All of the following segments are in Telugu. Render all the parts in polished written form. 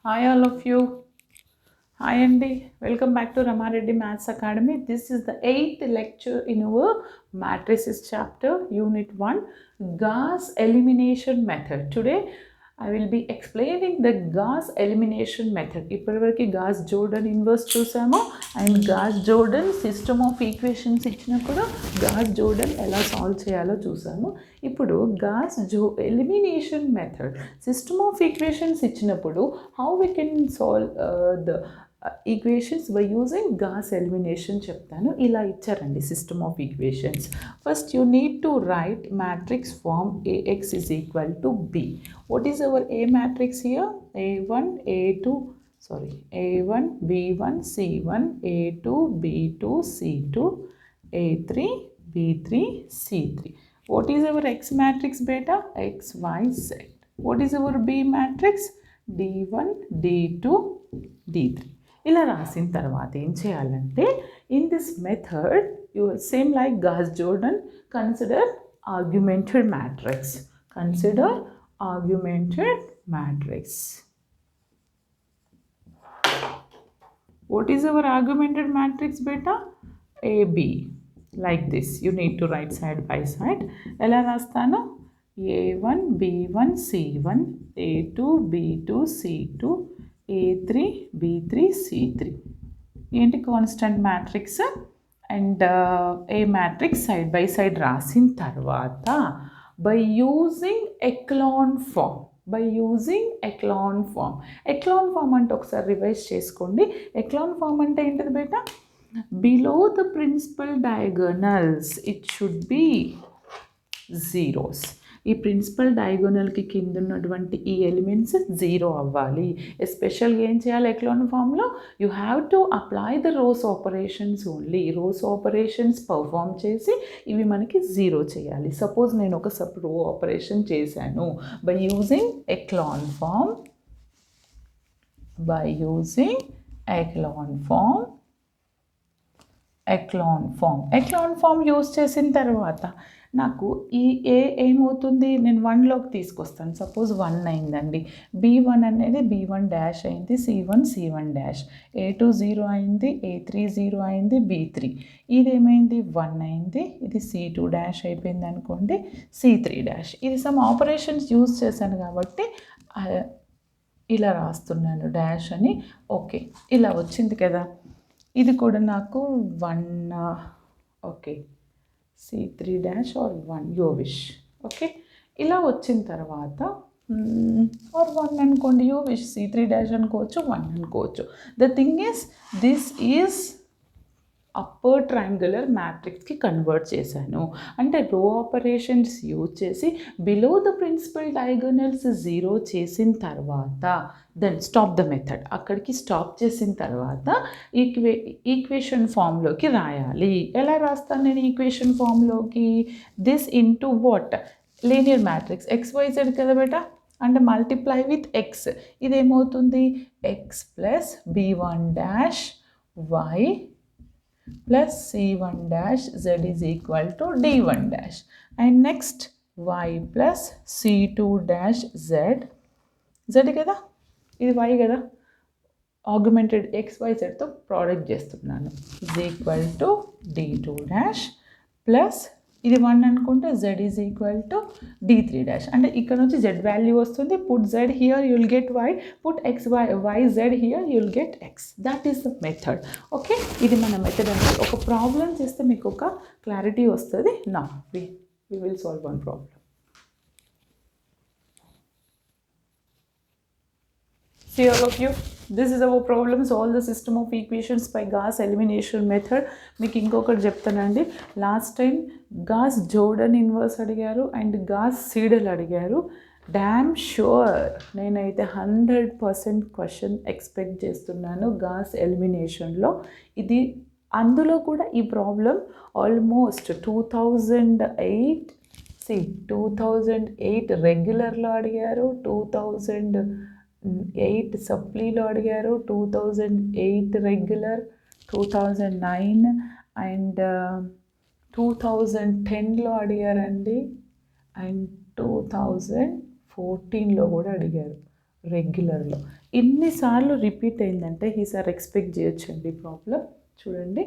Hi all of you. Hi Andy. Welcome back to Ramareddy Maths Academy. This is the 8th lecture in our matrices chapter, Unit 1, Gauss elimination method. Today I will be explaining the Gauss elimination method. ఇప్పటివరకు Gauss Jordan inverse చూసాము and Gauss Jordan system of equations ఇచ్చినప్పుడు Gauss Jordan ఎలా సాల్వ్ చేయాలో చూసాము. ఇప్పుడు Gauss elimination method system of equations ఇచ్చినప్పుడు how we can solve the equations by using Gauss elimination చెప్తాను. ఇలా ఇచ్చారండి system of equations. First you need to write matrix form AX is equal to B. What is our A matrix here? A1, A2, A1, B1, C1, A2, B2, C2, A3, B3, C3. What is our X matrix beta? X, Y, Z. What is our B matrix? D1, D2, D3. ఇలా రాసిన తర్వాత ఏం చేయాలంటే in this method you same like Gauss Jordan consider augmented matrix. Consider augmented matrix. What is our augmented matrix బేటా? AB. Like this you need to write side by side. ఎలా రాస్తాను? A1 B1 C1 A2 B2 C2 A3 B3 C3. ఏంటి constant matrix and a matrix side by side రాసిన తర్వాత by using echelon form echelon form అంటే ఒకసారి రివైజ్ చేసుకోండి. ఎక్లాన్ ఫామ్ అంటే ఏంటిది బేటా? Below the principal diagonals it should be zeros. ఈ ప్రిన్సిపల్ డయాగోనల్కి కింద ఉన్నటువంటి ఈ ఎలిమెంట్స్ జీరో అవ్వాలి. ఎస్పెషల్గా ఏం చేయాలి ఎక్లాన్ ఫామ్లో? You have to apply the rows operations only. Rows operations perform చేసి ఇవి మనకి జీరో చేయాలి. సపోజ్ నేను ఒక రో ఆపరేషన్ చేశాను by using echelon form. Echelon form use చేసిన తర్వాత నాకు ఈ ఏమవుతుంది? నేను 1లోకి తీసుకొస్తాను. సపోజ్ 1 అయిందండి. B1 అనేది B1 డాష్ అయింది, C1 డాష్, A2 0 అయింది, A3 0 అయింది, B3 ఇదేమైంది 1 అయింది, ఇది C2 డాష్ అయిపోయింది అనుకోండి, C3 డాష్. ఇది సమ్ ఆపరేషన్స్ యూజ్ చేశాను కాబట్టి ఇలా రాస్తున్నాను డాష్ అని. ఓకే, ఇలా వచ్చింది కదా. ఇది కూడా నాకు 1 okay C3 dash R 1 your wish. Okay, ఇలా వచ్చిన తర్వాత ఆర్ 1 అనుకోండి, యువర్ విష్. C3 డాష్ అనుకోవచ్చు, 1 అనుకోవచ్చు. The thing is this is upper triangular మ్యాట్రిక్స్కి కన్వర్ట్ చేశాను. అంటే రో ఆపరేషన్స్ యూజ్ చేసి below the principal diagonals zero చేసిన తర్వాత దెన్ స్టాప్ ద మెథడ్. అక్కడికి స్టాప్ చేసిన తర్వాత ఈక్వేషన్ ఫామ్లోకి రాయాలి. ఎలా రాస్తాను నేను ఈక్వేషన్ ఫామ్లోకి? This into what? Linear matrix XYZ కదా బేటా, అంటే మల్టిప్లై విత్ X. ఇదేమవుతుంది? X plus B1 dash Y plus C1 dash Z is equal to D1 dash, and next Y plus C2 dash Z కదా, ఇది Y కదా, ఆగ్మెంటెడ్ XYZతో ప్రోడక్ట్ చేస్తున్నాను. is equal to D2 dash plus ఇది 1 అనుకుంటే Z is equal to D3 dash. అంటే ఇక్కడ నుంచి Z వాల్యూ వస్తుంది. Put Z here you will get Y, put YZ here you will get X. That is the method. Okay, ఇది మన మెథడ్ అండి. ఒక ప్రాబ్లం చేస్తే మీకు ఒక క్లారిటీ వస్తుంది. నా we will solve one problem. See all of you, this is our problem. Solve the system of equations by Gauss elimination method. మీకు ఇంకొకటి చెప్తానండి. Last time Gauss Jordan inverse అడిగారు అండ్ Gauss Seidel అడిగారు. డామ్ షూర్ నేనైతే 100% క్వశ్చన్ ఎక్స్పెక్ట్ చేస్తున్నాను Gauss ఎలిమినేషన్లో. ఇది అందులో కూడా ఈ ప్రాబ్లం ఆల్మోస్ట్ 2008 రెగ్యులర్లో అడిగారు, 2008 సప్లీలో అడిగారు, 2008 రెగ్యులర్, 2009 అండ్ 2010లో అడిగారండి, అండ్ 2014లో కూడా అడిగారు. రెగ్యులర్లో ఎన్నిసార్లు రిపీట్ అయిందంటే ఈసారి ఎక్స్పెక్ట్ చేయొచ్చండి ప్రాబ్లం. చూడండి,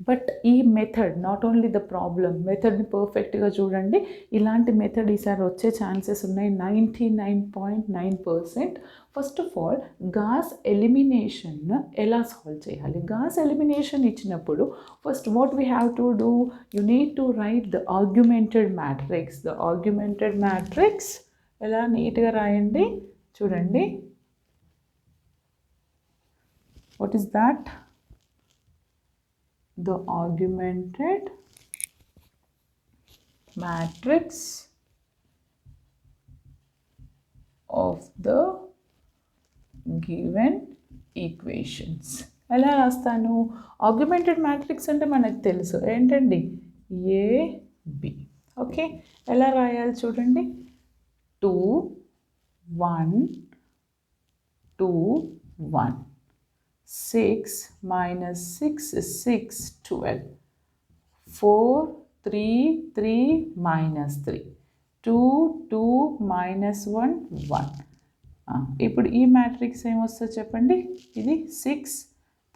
బట్ ఈ method not only the problem, మెథడ్ని పర్ఫెక్ట్గా చూడండి. ఇలాంటి మెథడ్ ఈసారి వచ్చే ఛాన్సెస్ ఉన్నాయి 99.9%. First of all Gauss elimination ఎలా సాల్వ్ చేయాలి? గాస్ ఎలిమినేషన్ ఇచ్చినప్పుడు first what we have to do, you need to write the augmented matrix. The augmented matrix ఎలా నీట్గా రాయండి. చూడండి, what is that? The augmented matrix of the given equations. ఎలా రాస్తాను? ఆగ్యుమెంటెడ్ మ్యాట్రిక్స్ అంటే మనకు తెలుసు ఏంటండి, AB. ఓకే, ఎలా రాయాలి చూడండి, 2 1 2 1, 6 minus 6 is 6, 12, 4 3 3 minus 3, 2 2 minus 1 1. ఇప్పుడు ఈ మ్యాట్రిక్స్ ఏమొస్తుందో చెప్పండి, ఇది 6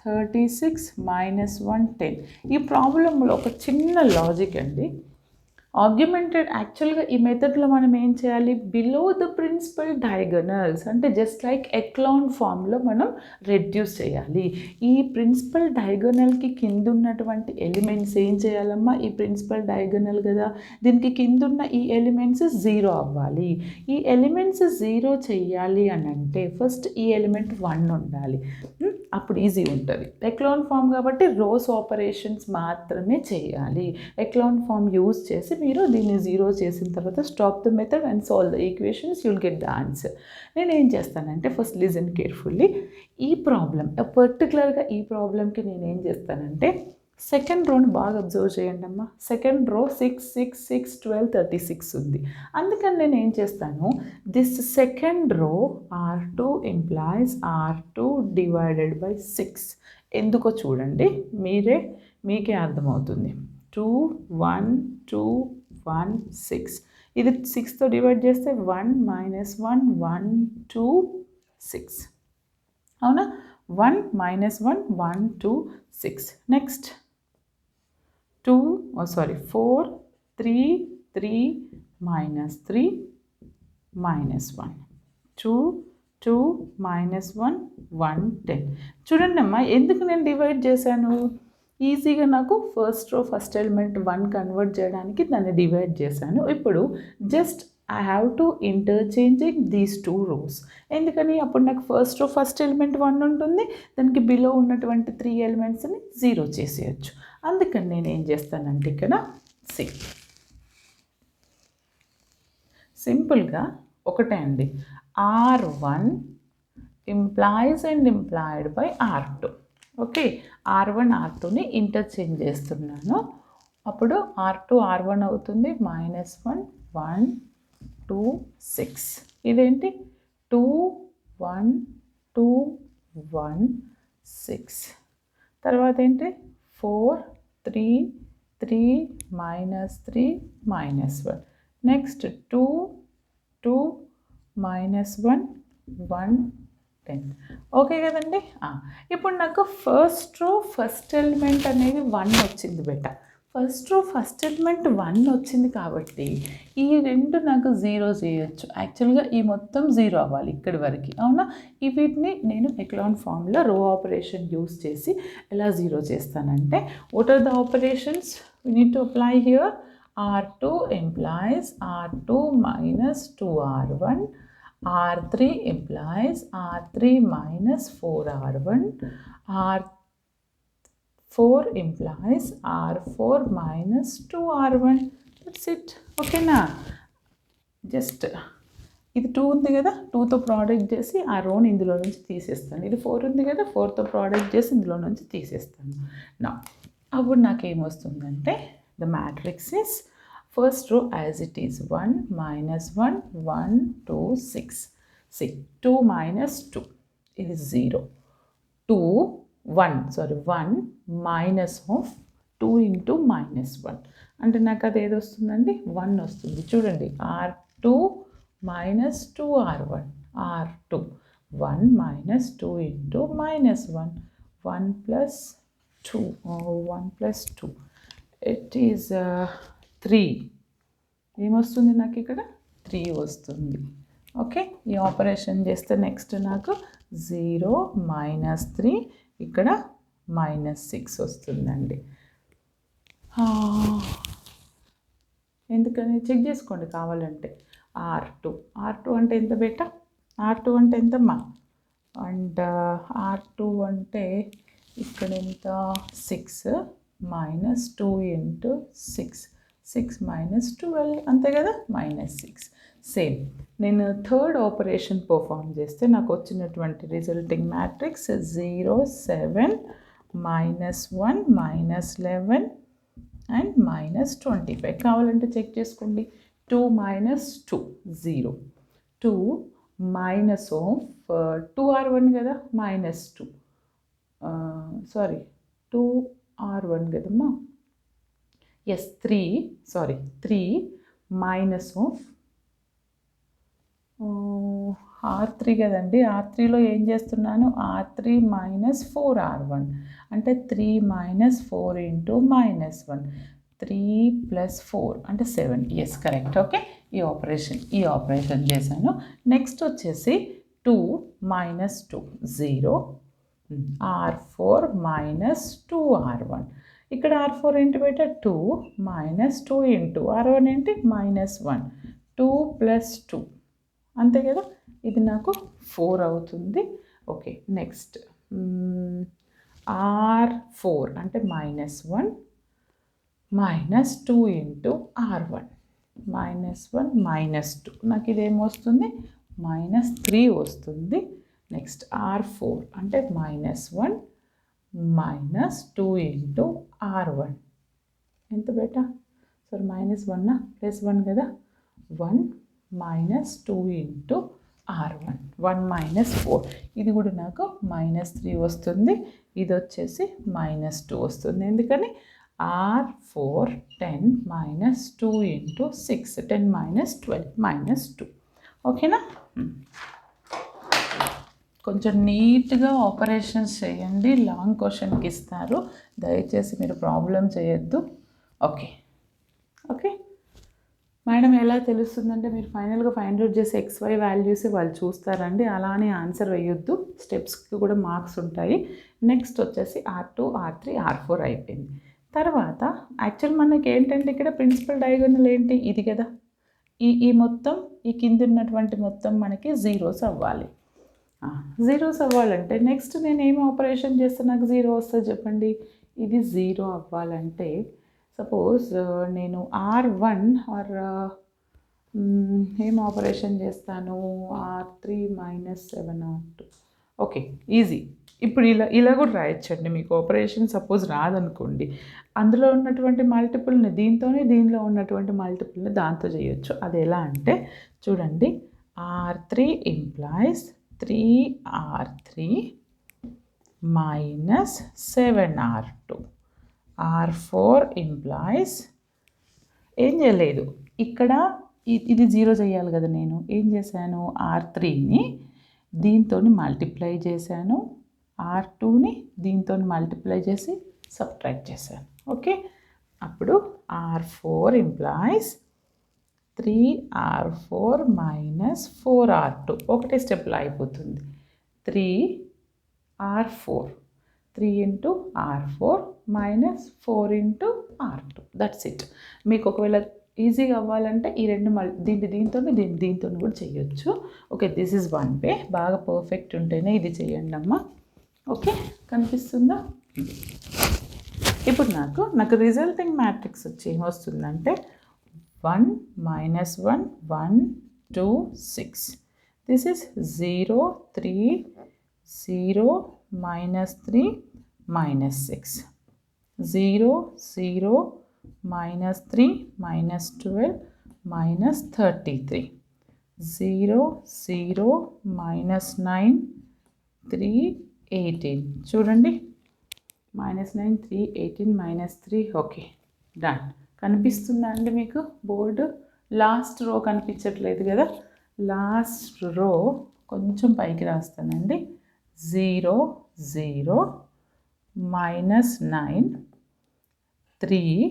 36 minus 1 10. ఈ ప్రాబ్లంలో ఒక చిన్న లాజిక్ అండి. ఆర్గ్యుమెంటెడ్ యాక్చువల్గా ఈ మెథడ్లో మనం ఏం చేయాలి, బిలో ద ప్రిన్సిపల్ డయాగనల్స్ అంటే జస్ట్ లైక్ ఎక్లాన్ ఫామ్లో మనం రెడ్యూస్ చేయాలి. ఈ ప్రిన్సిపల్ డయాగనల్కి కింద ఉన్నటువంటి ఎలిమెంట్స్ ఏం చేయాలమ్మా, ఈ ప్రిన్సిపల్ డయాగనల్ కదా, దీనికి కింద ఉన్న ఈ ఎలిమెంట్స్ 0 అవ్వాలి. ఈ ఎలిమెంట్స్ 0 చెయ్యాలి అని అంటే ఫస్ట్ ఈ ఎలిమెంట్ 1 ఉండాలి, అప్పుడు ఈజీ ఉంటుంది. ఎక్లాన్ ఫామ్ కాబట్టి రోస్ ఆపరేషన్స్ మాత్రమే చేయాలి. ఎక్లాన్ ఫామ్ యూజ్ చేసి మీరు దీన్ని 0 చేసిన తర్వాత stop the method and solve the equations, you'll get the answer. నేను ఏం చేస్తానంటే ఫస్ట్ లిజన్ కేర్ఫుల్లీ. ఈ ప్రాబ్లం పర్టికులర్గా ఈ ప్రాబ్లంకి నేను ఏం చేస్తానంటే సెకండ్ రోని బాగా అబ్జర్వ్ చేయండి అమ్మా. సెకండ్ రో 6 6 6 12 36 ఉంది. అందుకని నేను ఏం చేస్తాను, this second row R2 implies R2 divided by 6. ఎందుకో చూడండి, మీకే అర్థమవుతుంది. 2 1 2 1 6, ఇది 6తో డివైడ్ చేస్తే 1 minus 1 1 2 6, అవునా? 1 minus 1 1 2 6. Next 4 3 3 minus 3 minus 1 2 2 minus 1 1 10. చూడండి అమ్మా, ఎందుకు నేను డివైడ్ చేశాను, ఈజీగా నాకు first row first element 1 convert చేయడానికి దాన్ని డివైడ్ చేశాను. ఇప్పుడు just I have to interchanging these 2 rows. ఎందుకని, అప్పుడు నాకు ఫస్ట్ రో ఫస్ట్ ఎలిమెంట్ 1 ఉంటుంది, దానికి బిలో ఉన్నటువంటి 3 ఎలిమెంట్స్ని 0 చేసేయచ్చు. అందుకని నేను ఏం చేస్తానంటే ఇక్కడ సింపుల్గా ఒకటే అండి, R1 implies and implied by R2. Okay, R1 R2ని ఇంటర్చేంజ్ చేస్తున్నాను. అప్పుడు R2 R1 అవుతుంది, -1 1 2 6. ఇదేంటి 2 1 2 1 6. తర్వాత ఏంటి 4 3 3 minus 3 minus 1. Next 2 2 minus 1 1 10. Okay కదండి. ఇప్పుడు నాకు ఫస్ట్ రో ఫస్ట్ ఎలిమెంట్ అనేది 1 వచ్చింది బెట. ఫస్ట్ రో ఫస్ట్ ఎలిమెంట్ 1 వచ్చింది కాబట్టి ఈ రెండు నాకు 0 చేయొచ్చు. యాక్చువల్గా ఈ మొత్తం 0 అవ్వాలి ఇక్కడి వరకు, అవునా? వీటిని నేను ఎక్లాన్ ఫామ్లో రో ఆపరేషన్ యూస్ చేసి ఎలా 0 చేస్తానంటే, what are the operations we need to apply here? R2 implies R2 minus 2R1, R3 implies R3 minus 4R1, R4 implies R4 minus 2R1. That's it. ఓకేనా? జస్ట్ ఇది 2 ఉంది కదా, 2తో ప్రోడక్ట్ చేసి ఆ రోని ఇందులో నుంచి తీసేస్తాను. ఇది 4 ఉంది కదా, 4తో ప్రోడక్ట్ చేసి ఇందులో నుంచి తీసేస్తాను. నా అప్పుడు నాకేమొస్తుందంటే the matrix is first row as it is 1 minus 1 1 2 6. See, 2 minus 2 is 0. 1 minus of 2 into minus 1 అంటే నాకు అది ఏది వస్తుందండి, 1 వస్తుంది. చూడండి, R2 minus 2R1, R2 1 minus 2 into minus 1. 1 plus 2. 1 plus 2. It is 3. ఏమొస్తుంది నాకు ఇక్కడ 3 వస్తుంది. ఓకే, ఈ ఆపరేషన్ చేస్తే నెక్స్ట్ నాకు 0 minus 3 ఇక్కడ -6 వస్తుందండి. ఎందుకని చెక్ చేసుకోండి కావాలంటే. R2 అంటే ఎంత బేటా? R2 అంటే ఎంతమ్మా? అండ్ R2 అంటే ఇక్కడ ఎంత? 6 minus 2 into 6. 6 minus 12 అంతే కదా, -6. సేమ్ నేను థర్డ్ ఆపరేషన్ పర్ఫామ్ చేస్తే నాకు వచ్చినటువంటి రిజల్టింగ్ మ్యాట్రిక్స్ 0 7 -1 -11 అండ్ -25. కావాలంటే చెక్ చేసుకోండి. 2 minus 2 0. 2 minus of 2R1 కదా, -2. సారీ 2R1 కదమ్మా. ఎస్ 3 minus of R3 కదండి. R3లో ఏం చేస్తున్నాను? R3 minus 4R1 అంటే 3 minus 4 into -1. 3 plus 4 అంటే 7. Yes correct. ఓకే, ఈ ఆపరేషన్ చేశాను. నెక్స్ట్ వచ్చేసి 2 minus 2 0. R4 minus 2R1. ఇక్కడ R4 ఏంటి బయట? 2 minus 2 into R1 ఏంటి? -1. 2 plus 2 అంతే కదా, ఇది నాకు 4 అవుతుంది. ఓకే, నెక్స్ట్ R4 అంటే -1 -2 into R1. -1 -2 నాకు ఇదేమొస్తుంది? -3 వస్తుంది. నెక్స్ట్ R4 అంటే -1 -2 into R1 ఎంత బేటా? సారీ -1 +1 కదా, 1 -2 into R1. 1 minus 4. ఇది కూడా నాకు -3 వస్తుంది. ఇది వచ్చేసి -2 వస్తుంది. ఎందుకని? R4 10 minus 2 into 6. 10 minus 12 -2. ఓకేనా? కొంచెం నీట్గా ఆపరేషన్స్ చేయండి. లాంగ్ క్వశ్చన్కి ఇస్తారు, దయచేసి మీరు ప్రాబ్లం చేయొద్దు. ఓకే మేడం, ఎలా తెలుస్తుందంటే మీరు ఫైనల్గా ఫైండ్ అవుట్ చేసి XY వాల్యూస్ వాళ్ళు చూస్తారండి. అలానే ఆన్సర్ వేయొద్దు, స్టెప్స్కి కూడా మార్క్స్ ఉంటాయి. నెక్స్ట్ వచ్చేసి R2 R3 R4 అయిపోయింది. తర్వాత యాక్చువల్ మనకి ఏంటంటే ఇక్కడ ప్రిన్సిపల్ డయాగోనల్ ఏంటి? ఇది కదా. ఈ మొత్తం, ఈ కింద ఉన్నటువంటి మొత్తం మనకి జీరోస్ అవ్వాలి. జీరోస్ అవ్వాలంటే నెక్స్ట్ నేను ఏం ఆపరేషన్ చేస్తే నాకు 0 వస్తుంది చెప్పండి? ఇది 0 అవ్వాలంటే సపోజ్ నేను R1 ఆర్ ఏం ఆపరేషన్ చేస్తాను? R3 - 7 R2. Okay, easy. ఇప్పుడు ఇలా కూడా రాయొచ్చండి. మీకు ఆపరేషన్ సపోజ్ రాదనుకోండి, అందులో ఉన్నటువంటి మల్టిపుల్ని దీనిలో ఉన్నటువంటి మల్టిపుల్ని దాంతో చేయొచ్చు. అది ఎలా అంటే చూడండి, R3 implies 3R3 minus 7R2. R4 implies ఏం చేయలేదు ఇక్కడ, ఇది 0 చేయాలి కదా. నేను ఏం చేశాను? R3ని దీంతో మల్టిప్లై చేశాను, R2ని దీంతో మల్టిప్లై చేసి సబ్ట్రాక్ట్ చేశాను. ఓకే, అప్పుడు R4 implies 3R4 minus 4R2. ఒకటే స్టెప్లో అయిపోతుంది. 3R4 3 into R4 minus 4 into R2. That's it. మీకు ఒకవేళ ఈజీగా అవ్వాలంటే ఈ రెండు దీంతో కూడా చేయొచ్చు. Okay, this is one way. బాగా పర్ఫెక్ట్ ఉంటేనే ఇది చేయండి అమ్మా. ఓకే, కనిపిస్తుందా? ఇప్పుడు నాకు రిజల్టింగ్ మ్యాట్రిక్స్ వచ్చి ఏమొస్తుందంటే 1 minus 1 1 2 6. This is 0 3 0 -3 -6. 0 0 -3 -12 -33. 0 0 -9 3 18. చూడండి, -9 3 18 -3. Okay, done. కనిపిస్తుందా అండి మీకు బోర్డు? లాస్ట్ రో కనిపించట్లేదు కదా. లాస్ట్ రో కొంచెం పైకి రాస్తానండి. 0 0 -9 3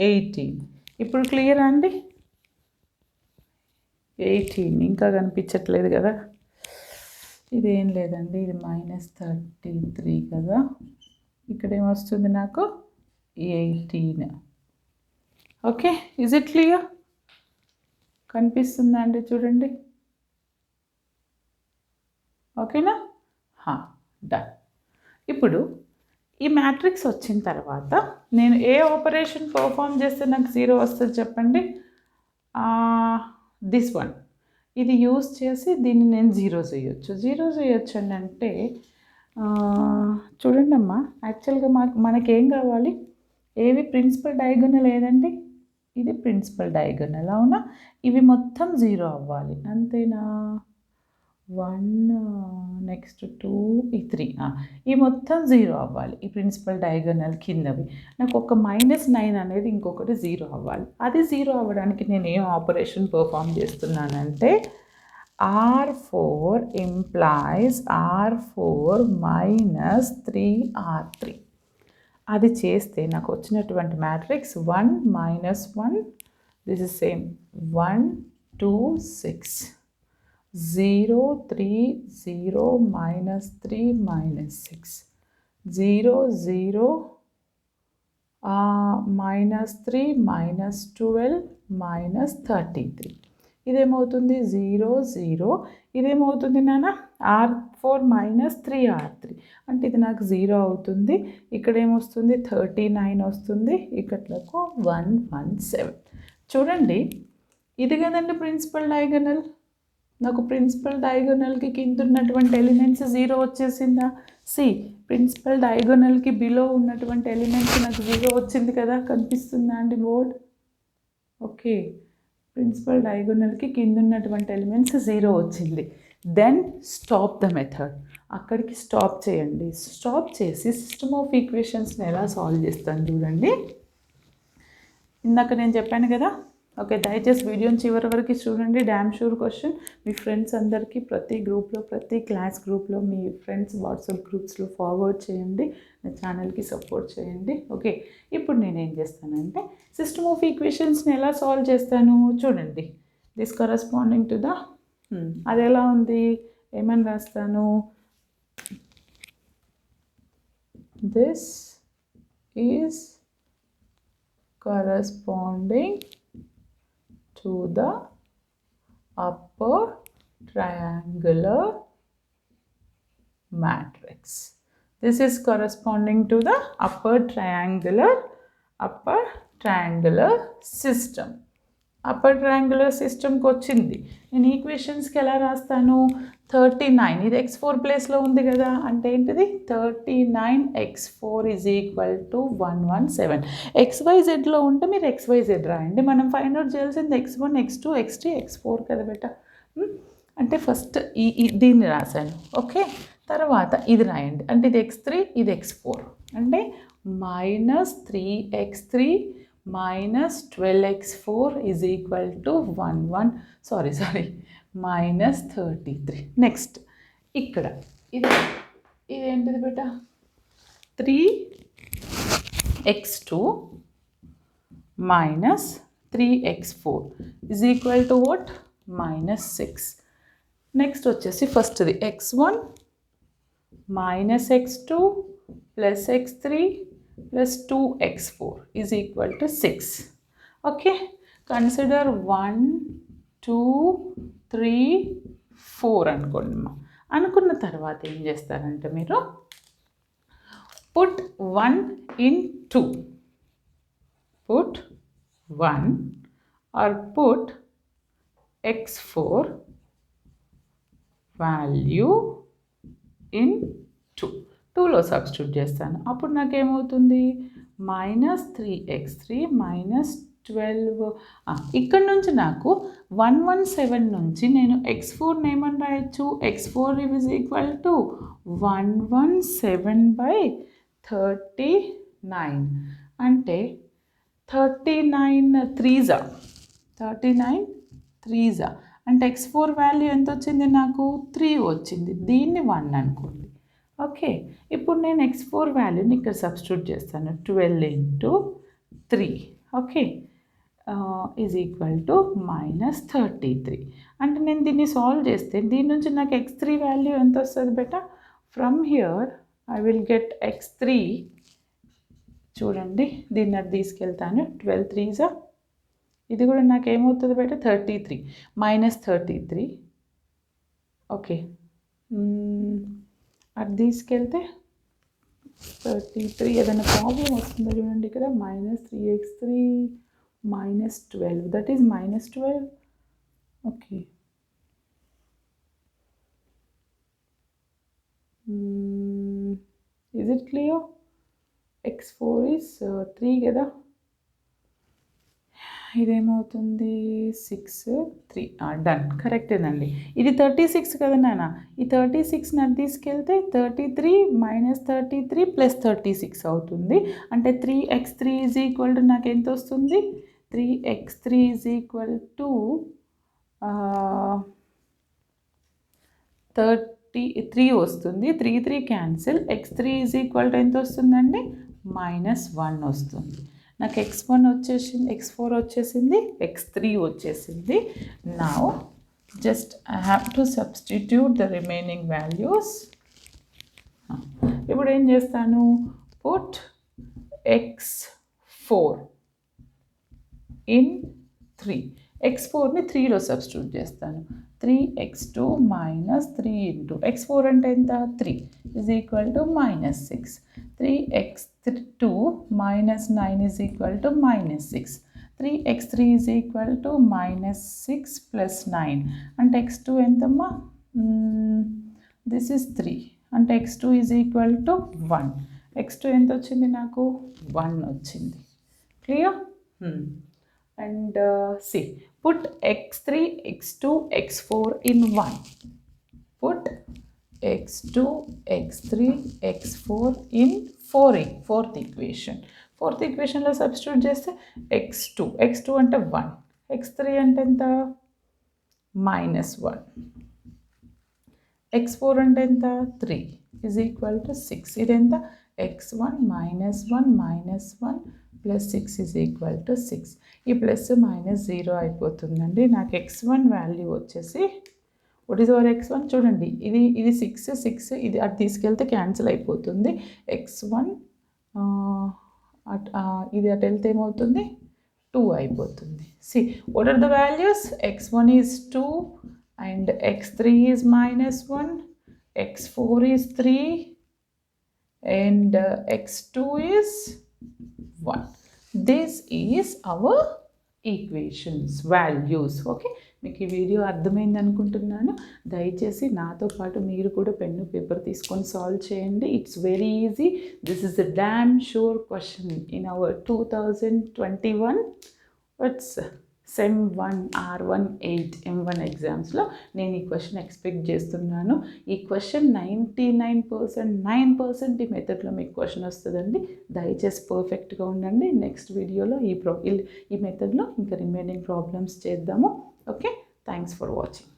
18. ఇప్పుడు క్లియరా అండి? 18 ఇంకా కనిపించట్లేదు కదా. ఇదేం లేదండి, ఇది -33 కదా. ఇక్కడ ఏమొస్తుంది నాకు 18. Okay, is it clear? కనిపిస్తుందా అండి? చూడండి. ఓకేనా? డన్. ఇప్పుడు ఈ మ్యాట్రిక్స్ వచ్చిన తర్వాత నేను ఏ ఆపరేషన్ పర్ఫామ్ చేస్తే నాకు 0 వస్తుంది చెప్పండి? This one. ఇది యూజ్ చేసి దీన్ని నేను 0 చేయొచ్చు అని అంటే చూడండి అమ్మా, యాక్చువల్గా మనకేం కావాలి? ఏవి ప్రిన్సిపల్ డయాగోనల్ ఏదండి? ఇది ప్రిన్సిపల్ డయాగోనల్, అవునా? ఇవి మొత్తం 0 అవ్వాలి, అంతేనా? 1 నెక్స్ట్ 2 ఈ 3 ఈ మొత్తం 0 అవ్వాలి. ఈ ప్రిన్సిపల్ డయాగోనల్ కిందవి నాకు ఒక -9 అనేది ఇంకొకటి 0 అవ్వాలి. అది 0 అవ్వడానికి నేను ఏం ఆపరేషన్ పర్ఫామ్ చేస్తున్నానంటే R4 implies R4 - 3R3. అది చేస్తే నాకు వచ్చినటువంటి మ్యాట్రిక్స్ 1 -1, దిస్ ఇస్ సేమ్ 1 2 6 0 3 0 -3 -6 0 0 -3 -12 -33. ఇదేమవుతుంది? 0 0. ఇదేమవుతుంది నాన్న? R4 - 3R3 అంటే ఇది నాకు 0 అవుతుంది. ఇక్కడ ఏమొస్తుంది? 39 వస్తుంది. ఇక్కడకు 117. చూడండి, ఇది కదండి ప్రిన్సిపల్ డయాగోనల్. నాకు ప్రిన్సిపల్ డయాగోనల్కి కింద ఉన్నటువంటి ఎలిమెంట్స్ 0 వచ్చేసిందా? ప్రిన్సిపల్ డయాగోనల్కి బిలో ఉన్నటువంటి ఎలిమెంట్స్ నాకు 0 వచ్చింది కదా. కనిపిస్తుందా అండి బోర్డ్? ఓకే, ప్రిన్సిపల్ డయాగోనల్కి కింద ఉన్నటువంటి ఎలిమెంట్స్ 0 వచ్చింది. Then stop the method. అక్కడికి స్టాప్ చేయండి. స్టాప్ చేసి సిస్టమ్ ఆఫ్ ఈక్వేషన్స్ని ఎలా సాల్వ్ చేస్తాను చూడండి. ఇందాక నేను చెప్పాను కదా. ఓకే, దయచేసి వీడియోని చివరి వరకు చూడండి. డ్యామ్ షూర్ క్వశ్చన్ మీ ఫ్రెండ్స్ అందరికీ ప్రతి గ్రూప్లో, ప్రతి క్లాస్ గ్రూప్లో, మీ ఫ్రెండ్స్ వాట్సాప్ గ్రూప్స్లో ఫార్వర్డ్ చేయండి. నా ఛానల్కి సపోర్ట్ చేయండి. ఓకే, ఇప్పుడు నేనేం చేస్తానంటే సిస్టమ్ ఆఫ్ ఈక్వేషన్స్ని ఎలా సాల్వ్ చేస్తాను చూడండి. దిస్ కరస్పాండింగ్ టు ద అది ఎలా ఉంది? ఏమని రాస్తాను? This is corresponding to the upper triangular matrix. This is corresponding to the upper triangular system. Upper triangular సిస్టమ్కి వచ్చింది. నేను ఈక్వేషన్స్కి ఎలా రాస్తాను? 39 ఇది x4 ప్లేస్లో ఉంది కదా. అంటే ఏంటిది? 39x4 = 117. XYZలో ఉంటే మీరు XYZ రాయండి. మనం ఫైండ్ అవుట్ చేయాల్సింది x1 x2 x3 x4 కదా బేట. అంటే ఫస్ట్ దీన్ని రాశాను. ఓకే, తర్వాత ఇది రాయండి. అంటే ఇది x3 ఇది x4 అంటే -3x3 -12x4 = -33. నెక్స్ట్ ఇక్కడ ఇదేంటిది బేట? 3x2 - 3x4 = what? -6. నెక్స్ట్ వచ్చేసి ఫస్ట్ది x1 - x2 + x3 + 2x4 = 6. Okay, consider 1 2 3 4 అనుకోండి. అనుకున్న తర్వాత ఏం చేస్తారంటే మీరు put 1 in 2, put 1 or put x4 value in 2లో సబ్స్టిట్యూట్ చేస్తాను. అప్పుడు నాకేమవుతుంది? -3x3 -12. ఇక్కడ నుంచి నాకు 117 నుంచి నేను x4 ఏమని రాయొచ్చు? x4 = 117/39 అంటే 39 3s అంటే x4 వాల్యూ ఎంత వచ్చింది నాకు 3 వచ్చింది, దీన్ని 1 అనుకోండి. ఓకే, ఇప్పుడు నేను x4 వాల్యూని ఇక్కడ సబ్స్టిట్యూట్ చేస్తాను. 12 into 3 okay is equal to -33. అంటే నేను దీన్ని సాల్వ్ చేస్తే దీని నుంచి నాకు x3 వాల్యూ ఎంత వస్తుంది బేటా? From here I will get x3. చూడండి, దీన్ని అది తీసుకెళ్తాను. 12 3s, ఇది కూడా నాకు ఏమవుతుంది బేటా? 33 -33. ఓకే, అది తీసుకెళ్తే 33. ఏదైనా ప్రాబ్లం వస్తుందో చూడండి ఇక్కడ. -3x3 -12, that is -12. Okay, is it clear? x4 is 3 కదా, ఇదేమవుతుంది 6 3. డన్, కరెక్టేనండి. ఇది 36 కదా నాన్న, ఈ 36ని అది తీసుకెళ్తే 33 -33 + 36 అవుతుంది. అంటే 3x3 ఈజ్ ఈక్వల్ టు నాకు ఎంత వస్తుంది? 3x3 ఈజ్ ఈక్వల్ టు 33 వస్తుంది. 3 3 cancel. x3 is equal to ఎంత వస్తుందండి? -1 వస్తుంది. నాకు x1 వచ్చేసింది, x4 వచ్చేసింది, x3 వచ్చేసింది. Now just I have to substitute the remaining values. ఇప్పుడు ఏం చేస్తాను? Put x4 in 3. x4ని 3లో సబ్స్టిట్యూట్ చేస్తాను. 3x2 - 3 ఇంటూ x4 అంటే ఎంత? 3 is equal to -6. 3x2 - 9 is equal to -6. 3x3 is equal to -6 + 9 అంటే x2 ఎంతమ్మా? దిస్ ఈజ్ 3 అంటే x2 is equal to 1. x2 ఎంత వచ్చింది నాకు? 1 వచ్చింది. Clear? And see, put x3, x2, x4 in 1. Put x2, x3, x4 in 4th equation. 4th equationలో సబ్స్టిట్యూట్ చేస్తే x2 అంటే 1, x3 అంటే ఎంత? -1, x4 అంటే ఎంత? 3 ఈజ్ ఈక్వల్ టు 6. ఇదెంత? x1 -1 + 6 is equal to 6. ఈ ప్లస్ మైనస్ 0 అయిపోతుందండి. నాకు x1 వాల్యూ వచ్చేసి, వాట్ ఈజ్ అవర్ x1? చూడండి, ఇది 6 ఇది అటు తీసుకెళ్తే క్యాన్సిల్ అయిపోతుంది. x1 ఇది అటు వెళ్తే ఏమవుతుంది? 2 అయిపోతుంది. See what are the values? x1 is 2 and x3 is -1, x4 is 3 and x2 is 1. This is our equations, values. Okay, మీకు ఈ వీడియో అర్థమైంది అనుకుంటున్నాను. దయచేసి నాతో పాటు మీరు కూడా పెన్ను పేపర్ తీసుకొని సాల్వ్ చేయండి. It's very easy. This is the damn sure question in our 2021 it's sem 1 R1 8 M1 ఎగ్జామ్స్లో నేను ఈ క్వశ్చన్ ఎక్స్పెక్ట్ చేస్తున్నాను. ఈ క్వశ్చన్ 99% ఈ మెథడ్లో మీకు క్వశ్చన్ వస్తుందండి. దయచేసి పర్ఫెక్ట్గా ఉండండి. నెక్స్ట్ వీడియోలో ఈ మెథడ్లో ఇంకా రిమైనింగ్ ప్రాబ్లమ్స్ చేద్దాము. Okay, thanks for watching.